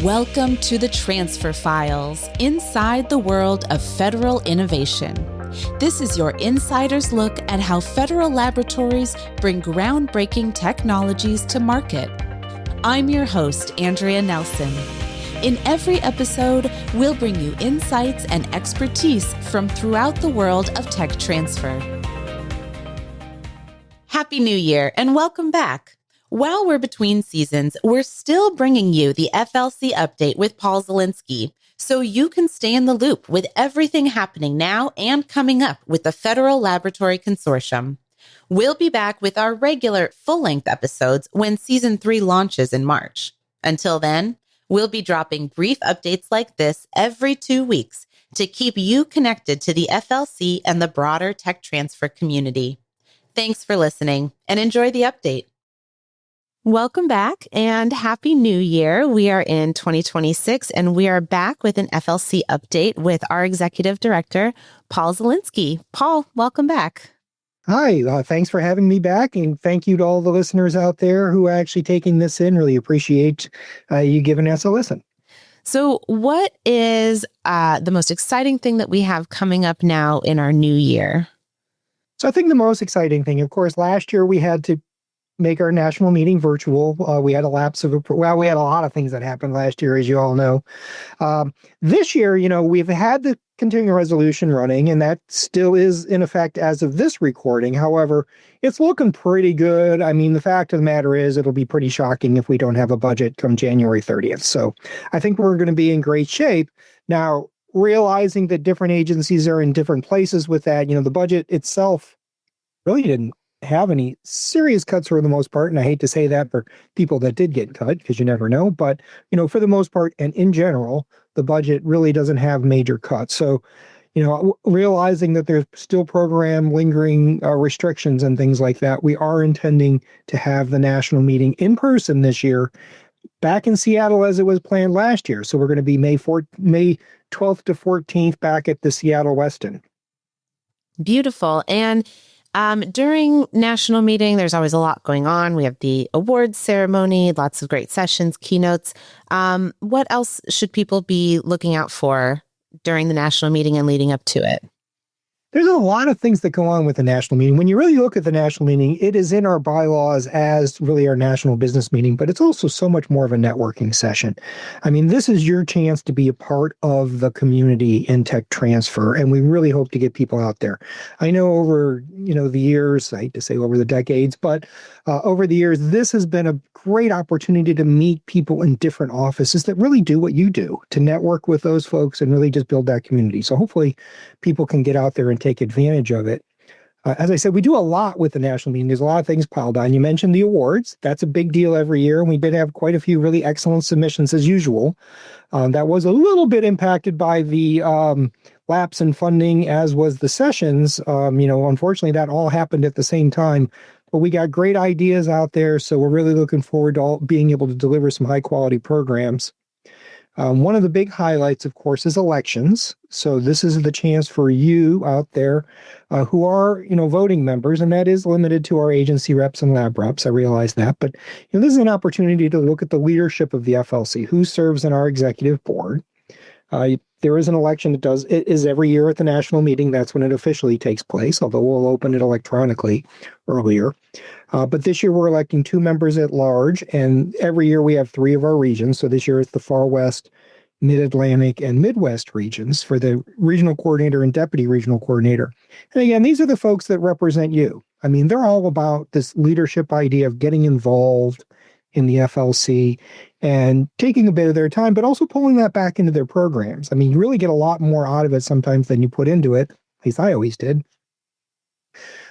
Welcome to the Transfer Files, inside the world of federal innovation. This is your insider's look at how federal laboratories bring groundbreaking technologies to market. I'm your host, Andrea Nelson. In every episode, we'll bring you insights and expertise from throughout the world of tech transfer. Happy New Year and welcome back. While we're between seasons, we're still bringing you the FLC update with Paul Zielinski, so you can stay in the loop with everything happening now and coming up with the Federal Laboratory Consortium. We'll be back with our regular full-length episodes when Season 3 launches in March. Until then, we'll be dropping brief updates like this every 2 weeks to keep you connected to the FLC and the broader tech transfer community. Thanks for listening and enjoy the update. Welcome back and Happy New Year. We are in 2026 and we are back with an FLC update with our Executive Director, Paul Zielinski. Paul, welcome back. Hi, thanks for having me back, and thank you to all the listeners out there who are actually taking this in. Really appreciate you giving us a listen. So what is the most exciting thing that we have coming up now in our new year? So I think the most exciting thing, of course, last year we had to make our national meeting virtual. We had a lapse of, we had a lot of things that happened last year, as you all know. This year, we've had the continuing resolution running, and that still is in effect as of this recording. However, it's looking pretty good. I mean, the fact of the matter is it'll be pretty shocking if we don't have a budget come January 30th. So I think we're going to be in great shape. Now, realizing that different agencies are in different places with that, the budget itself really didn't have any serious cuts for the most part. And I hate to say that for people that did get cut, because you never know. But, for the most part and in general, the budget really doesn't have major cuts. So, realizing that there's still program lingering restrictions and things like that, we are intending to have the national meeting in person this year, back in Seattle as it was planned last year. So we're going to be May 12th to 14th back at the Seattle Westin. Beautiful. And during national meeting, there's always a lot going on. We have the awards ceremony, lots of great sessions, keynotes. What else should people be looking out for during the national meeting and leading up to it? There's a lot of things that go on with the national meeting. When you really look at the national meeting, it is in our bylaws as really our national business meeting, but it's also so much more of a networking session. I mean, this is your chance to be a part of the community in tech transfer, and we really hope to get people out there. I know over, the years, I hate to say over the decades, but over the years, this has been a great opportunity to meet people in different offices that really do what you do, to network with those folks and really just build that community. So hopefully people can get out there and take advantage of it. As I said, we do a lot with the national meeting. There's a lot of things piled on. You mentioned the awards. That's a big deal every year. And we did have quite a few really excellent submissions as usual. That was a little bit impacted by the lapse in funding, as was the sessions. Unfortunately, that all happened at the same time. But we got great ideas out there. So we're really looking forward to being able to deliver some high quality programs. One of the big highlights, of course, is elections. So this is the chance for you out there who are, voting members, and that is limited to our agency reps and lab reps. I realize that, but this is an opportunity to look at the leadership of the FLC, who serves in our executive board. There is an election it is every year at the national meeting. That's when it officially takes place, although we'll open it electronically earlier. But this year we're electing 2 members at large, and every year we have 3 of our regions. So this year it's the Far West, Mid-Atlantic, and Midwest regions for the regional coordinator and deputy regional coordinator. And again, these are the folks that represent you. I mean, they're all about this leadership idea of getting involved in the FLC and taking a bit of their time, but also pulling that back into their programs. I mean, you really get a lot more out of it sometimes than you put into it. At least I always did.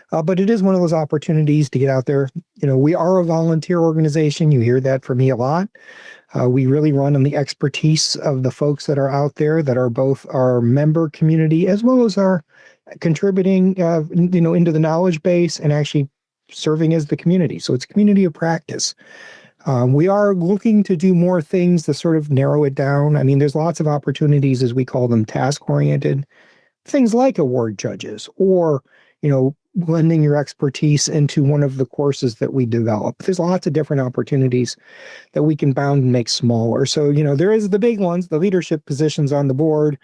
But it is one of those opportunities to get out there. We are a volunteer organization. You hear that from me a lot. We really run on the expertise of the folks that are out there that are both our member community as well as our contributing, into the knowledge base and actually serving as the community. So it's a community of practice. We are looking to do more things to sort of narrow it down. I mean, there's lots of opportunities, as we call them, task-oriented, things like award judges or, blending your expertise into one of the courses that we develop. There's lots of different opportunities that we can bound and make smaller. So, there is the big ones, the leadership positions on the board,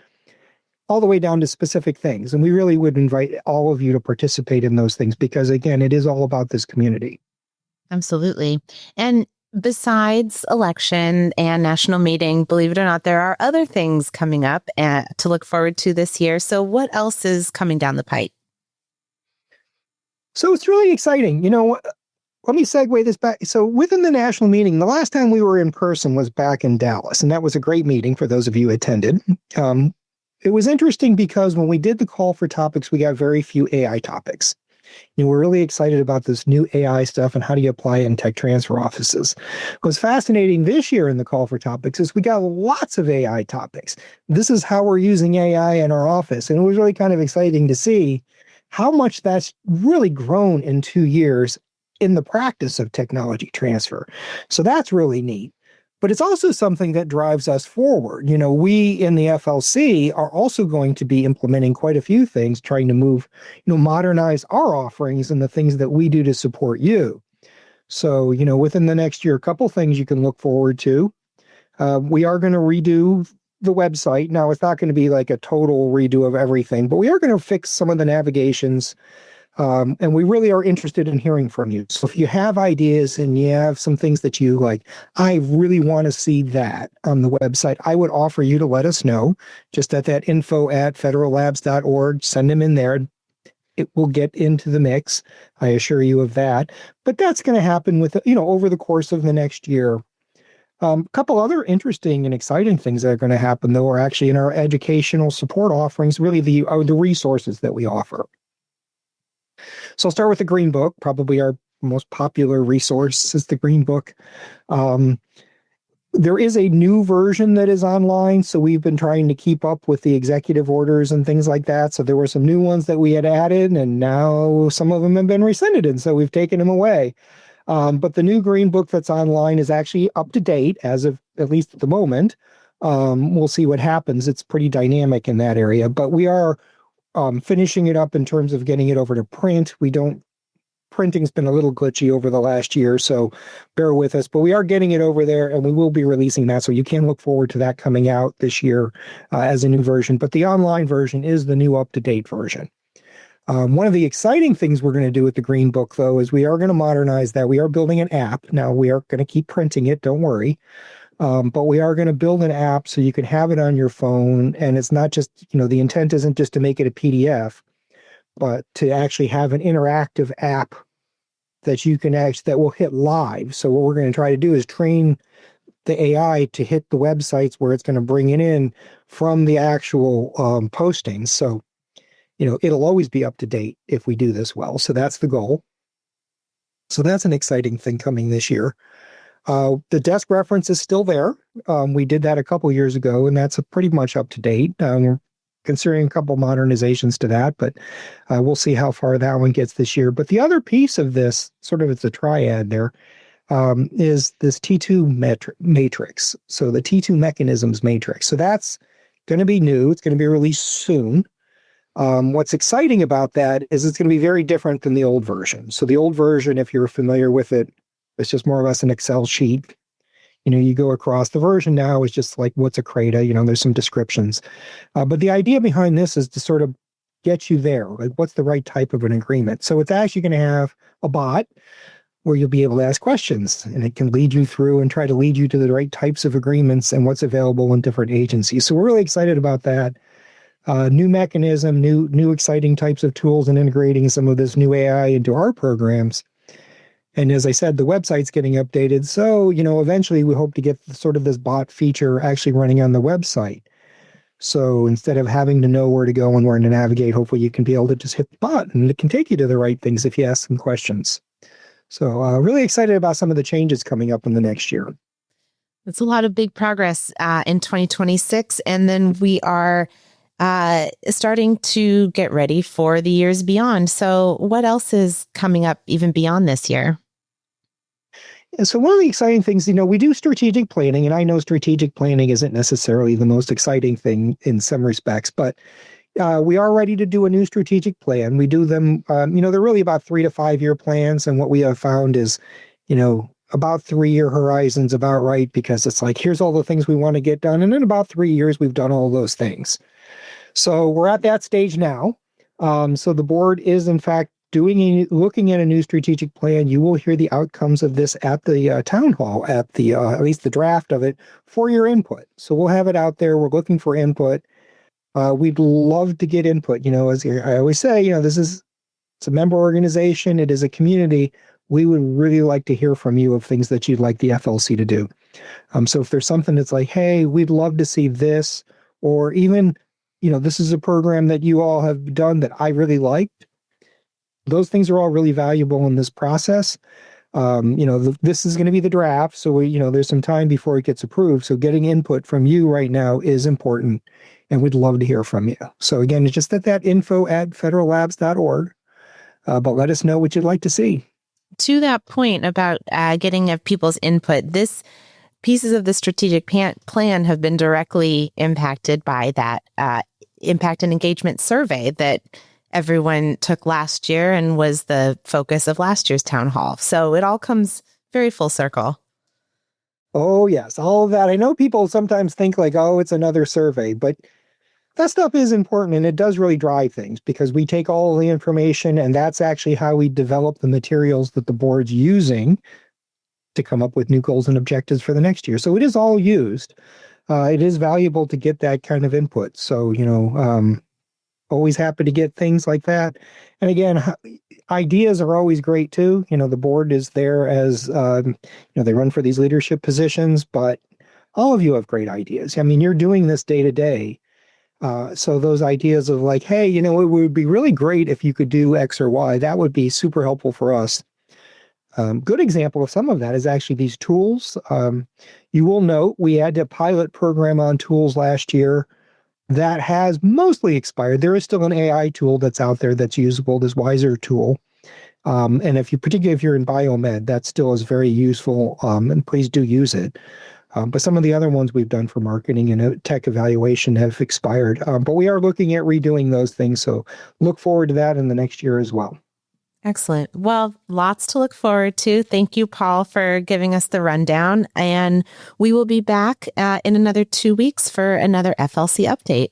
all the way down to specific things. And we really would invite all of you to participate in those things because, again, it is all about this community. Absolutely. And besides election and national meeting, believe it or not, there are other things coming up to look forward to this year. So what else is coming down the pipe? So it's really exciting. Let me segue this back. So within the national meeting, the last time we were in person was back in Dallas, and that was a great meeting for those of you who attended. It was interesting because when we did the call for topics, we got very few AI topics. We're really excited about this new AI stuff and how do you apply it in tech transfer offices. What's fascinating this year in the call for topics is we got lots of AI topics. This is how we're using AI in our office. And it was really kind of exciting to see how much that's really grown in 2 years in the practice of technology transfer. So that's really neat. But it's also something that drives us forward. We in the FLC are also going to be implementing quite a few things, trying to move, modernize our offerings and the things that we do to support you. So, within the next year, a couple things you can look forward to. We are going to redo the website. Now, it's not going to be like a total redo of everything, but we are going to fix some of the navigations. And we really are interested in hearing from you. So if you have ideas and you have some things that you like, I really want to see that on the website, I would offer you to let us know just at that info@federallabs.org. Send them in there. It will get into the mix. I assure you of that. But that's going to happen with, over the course of the next year. A couple other interesting and exciting things that are going to happen, though, are actually in our educational support offerings, really the resources that we offer. So I'll start with the Green Book. Probably our most popular resource is the Green Book. There is a new version that is online, so we've been trying to keep up with the executive orders and things like that. So there were some new ones that we had added, and now some of them have been rescinded, and so we've taken them away. But the new Green Book that's online is actually up to date as of at least at the moment. We'll see what happens. It's pretty dynamic in that area, but we are finishing it up in terms of getting it over to print. Printing's been a little glitchy over the last year, so bear with us, but we are getting it over there and we will be releasing that. So you can look forward to that coming out this year as a new version, but the online version is the new up-to-date version. One of the exciting things we're going to do with the Green Book, though, is we are going to modernize that. We are building an app. Now we are going to keep printing it. Don't worry. But we are going to build an app so you can have it on your phone. And it's not just, the intent isn't just to make it a PDF, but to actually have an interactive app that you can that will hit live. So what we're going to try to do is train the AI to hit the websites where it's going to bring it in from the actual postings. So, it'll always be up to date if we do this well. So that's the goal. So that's an exciting thing coming this year. The desk reference is still there. We did that a couple years ago, and that's pretty much up to date. We're considering a couple modernizations to that, but we'll see how far that one gets this year. But the other piece of this, sort of it's a triad there, is this T2 matrix. So the T2 mechanisms matrix. So that's going to be new. It's going to be released soon. What's exciting about that is it's going to be very different than the old version. So the old version, if you're familiar with it, it's just more or less an Excel sheet. You go across. The version now is just like, what's a CRADA? There's some descriptions. But the idea behind this is to sort of get you there. Like, what's the right type of an agreement? So it's actually going to have a bot where you'll be able to ask questions, and it can lead you through and try to lead you to the right types of agreements and what's available in different agencies. So we're really excited about that. New mechanism, new exciting types of tools, and integrating some of this new AI into our programs. And as I said, the website's getting updated. So, eventually we hope to get sort of this bot feature actually running on the website. So instead of having to know where to go and where to navigate, hopefully you can be able to just hit the bot and it can take you to the right things if you ask some questions. So really excited about some of the changes coming up in the next year. It's a lot of big progress in 2026. And then we are starting to get ready for the years beyond. So what else is coming up even beyond this year? And so one of the exciting things, we do strategic planning, and I know strategic planning isn't necessarily the most exciting thing in some respects, but We are ready to do a new strategic plan. We do them, they're really about 3 to 5 year plans. And what we have found is, about 3 year horizons about right, because it's like, here's all the things we want to get done. And in about 3 years, we've done all those things. So we're at that stage now. So the board is, in fact, looking at a new strategic plan. You will hear the outcomes of this at the town hall, at least the draft of it, for your input. So we'll have it out there. We're looking for input. We'd love to get input. As I always say, it's a member organization. It is a community. We would really like to hear from you of things that you'd like the FLC to do. So if there's something that's like, hey, we'd love to see this, or even, this is a program that you all have done that I really liked. Those things are all really valuable in this process. This is going to be the draft. So there's some time before it gets approved. So getting input from you right now is important, and we'd love to hear from you. So again, it's just that info@federallabs.org. But let us know what you'd like to see. To that point about getting people's input, pieces of the strategic plan have been directly impacted by that impact and engagement survey that everyone took last year and was the focus of last year's town hall. So it all comes very full circle. Oh, yes. All of that. I know people sometimes think like, oh, it's another survey, but that stuff is important, and it does really drive things, because we take all of the information, and that's actually how we develop the materials that the board's using to come up with new goals and objectives for the next year. So it is all used. It is valuable to get that kind of input. So, always happy to get things like that. And again, ideas are always great too. The board is there as, they run for these leadership positions, but all of you have great ideas. I mean, you're doing this day to day. So those ideas of like, hey, it would be really great if you could do X or Y, that would be super helpful for us. Good example of some of that is actually these tools. You will note we had a pilot program on tools last year that has mostly expired. There is still an AI tool that's out there that's usable, this Wiser tool. And particularly if you're in biomed, that still is very useful, and please do use it. But some of the other ones we've done for marketing and tech evaluation have expired. But we are looking at redoing those things. So look forward to that in the next year as well. Excellent. Well, lots to look forward to. Thank you, Paul, for giving us the rundown. And we will be back in another 2 weeks for another FLC update.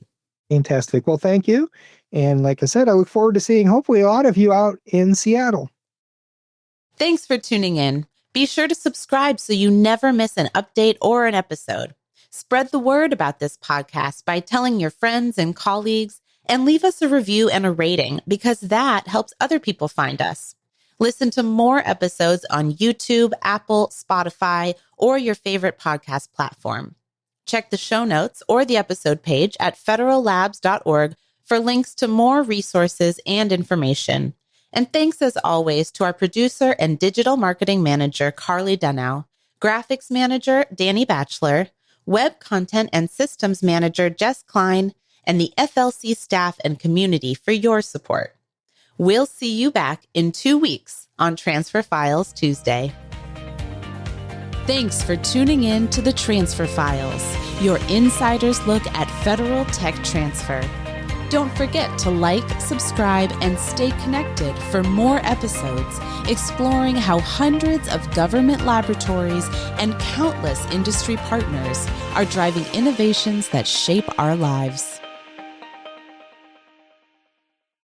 Fantastic. Well, thank you. And like I said, I look forward to seeing hopefully a lot of you out in Seattle. Thanks for tuning in. Be sure to subscribe so you never miss an update or an episode. Spread the word about this podcast by telling your friends and colleagues, and leave us a review and a rating, because that helps other people find us. Listen to more episodes on YouTube, Apple, Spotify, or your favorite podcast platform. Check the show notes or the episode page at federallabs.org for links to more resources and information. And thanks as always to our producer and digital marketing manager, Carly Dunow, graphics manager, Danny Batchelor, web content and systems manager, Jess Klein, and the FLC staff and community for your support. We'll see you back in 2 weeks on Transfer Files Tuesday. Thanks for tuning in to the Transfer Files, your insider's look at federal tech transfer. Don't forget to like, subscribe, and stay connected for more episodes exploring how hundreds of government laboratories and countless industry partners are driving innovations that shape our lives.